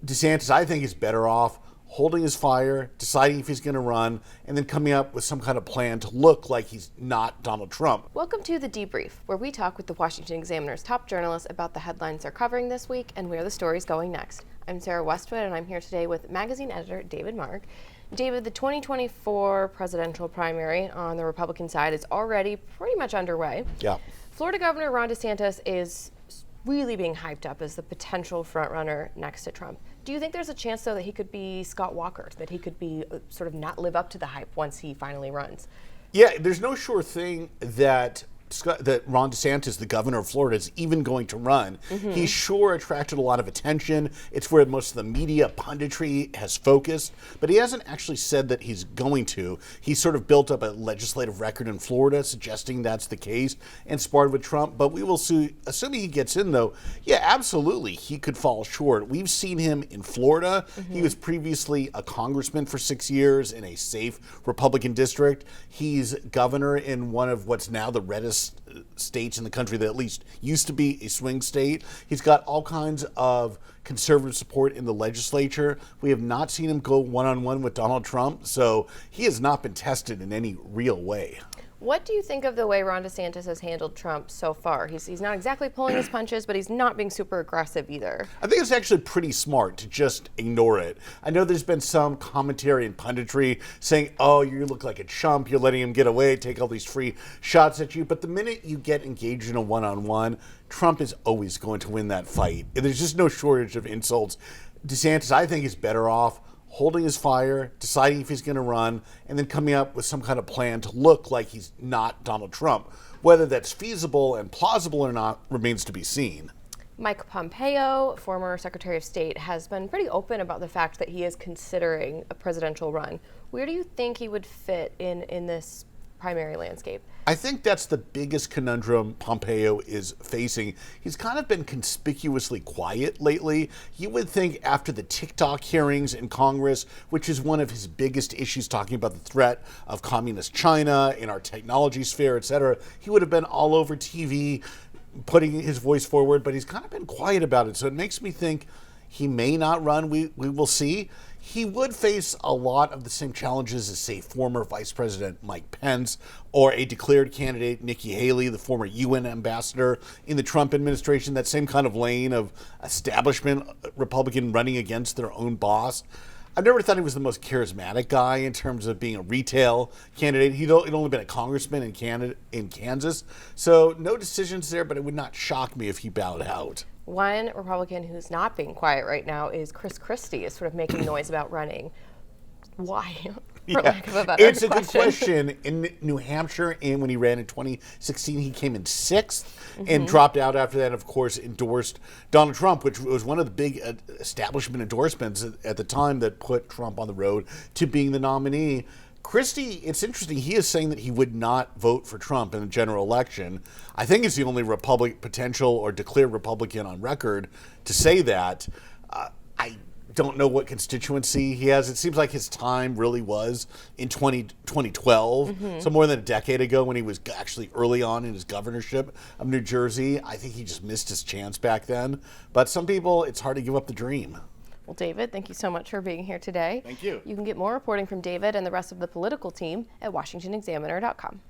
DeSantis, I think, is better off holding his fire, deciding if he's going to run, and then coming up with some kind of plan to look like he's not Donald Trump. Welcome to The Debrief, where we talk with the Washington Examiner's top journalists about the headlines they're covering this week and where the story's going next. I'm Sarah Westwood, and I'm here today with magazine editor David Mark. David, the 2024 presidential primary on the Republican side is already pretty much underway. Yeah. Florida Governor Ron DeSantis is really being hyped up as the potential frontrunner next to Trump. Do you think there's a chance, though, that he could be Scott Walker, that he could be sort of not live up to the hype once he finally runs? Yeah, there's no sure thing that Ron DeSantis, the governor of Florida, is even going to run. He's sure attracted a lot of attention. It's where most of the media punditry has focused, but he hasn't actually said that he's going to. He's sort of built up a legislative record in Florida suggesting that's the case and sparred with Trump, but we will see. Assuming he gets in, though, yeah, absolutely, he could fall short. We've seen him in Florida. He was previously a congressman for 6 years in a safe Republican district. He's governor in one of what's now the reddest states in the country that at least used to be a swing state. He's got all kinds of conservative support in the legislature. We have not seen him go one-on-one with Donald Trump, so he has not been tested in any real way. What do you think of the way Ron DeSantis has handled Trump so far? He's not exactly pulling his punches, but he's not being super aggressive either. I think it's actually pretty smart to just ignore it. I know there's been some commentary and punditry saying, oh, you look like a chump, you're letting him get away, take all these free shots at you. But the minute you get engaged in a one-on-one, Trump is always going to win that fight. There's just no shortage of insults. DeSantis, I think, is better off holding his fire, deciding if he's going to run, and then coming up with some kind of plan to look like he's not Donald Trump. Whether that's feasible and plausible or not remains to be seen. Mike Pompeo, former Secretary of State, has been pretty open about the fact that he is considering a presidential run. Where do you think he would fit in this primary landscape? I think that's the biggest conundrum Pompeo is facing. He's kind of been conspicuously quiet lately. You would think after the TikTok hearings in Congress, which is one of his biggest issues, talking about the threat of communist China in our technology sphere, et cetera, he would have been all over TV putting his voice forward, but he's kind of been quiet about it. So it makes me think he may not run. We will see. He would face a lot of the same challenges as, say, former Vice President Mike Pence or a declared candidate, Nikki Haley, the former UN ambassador in the Trump administration, that same kind of lane of establishment Republican running against their own boss. I've never thought he was the most charismatic guy in terms of being a retail candidate. He'd only been a congressman in Kansas, so no decisions there, but it would not shock me if he bowed out. One Republican who's not being quiet right now is Christie, is sort of making noise about running. Why? Lack of a better It's a good question. In New Hampshire, when he ran in 2016, he came in 6th and dropped out after that, of course, endorsed Donald Trump, which was one of the big establishment endorsements at the time that put Trump on the road to being the nominee. Christie, it's interesting, he is saying that he would not vote for Trump in the general election. I think he's the only potential or declared Republican on record to say that. I don't know what constituency he has. It seems like his time really was in 2012, so more than a decade ago when he was actually early on in his governorship of New Jersey. I think he just missed his chance back then. But some people, it's hard to give up the dream. Well, David, thank you so much for being here today. Thank you. You can get more reporting from David and the rest of the political team at washingtonexaminer.com.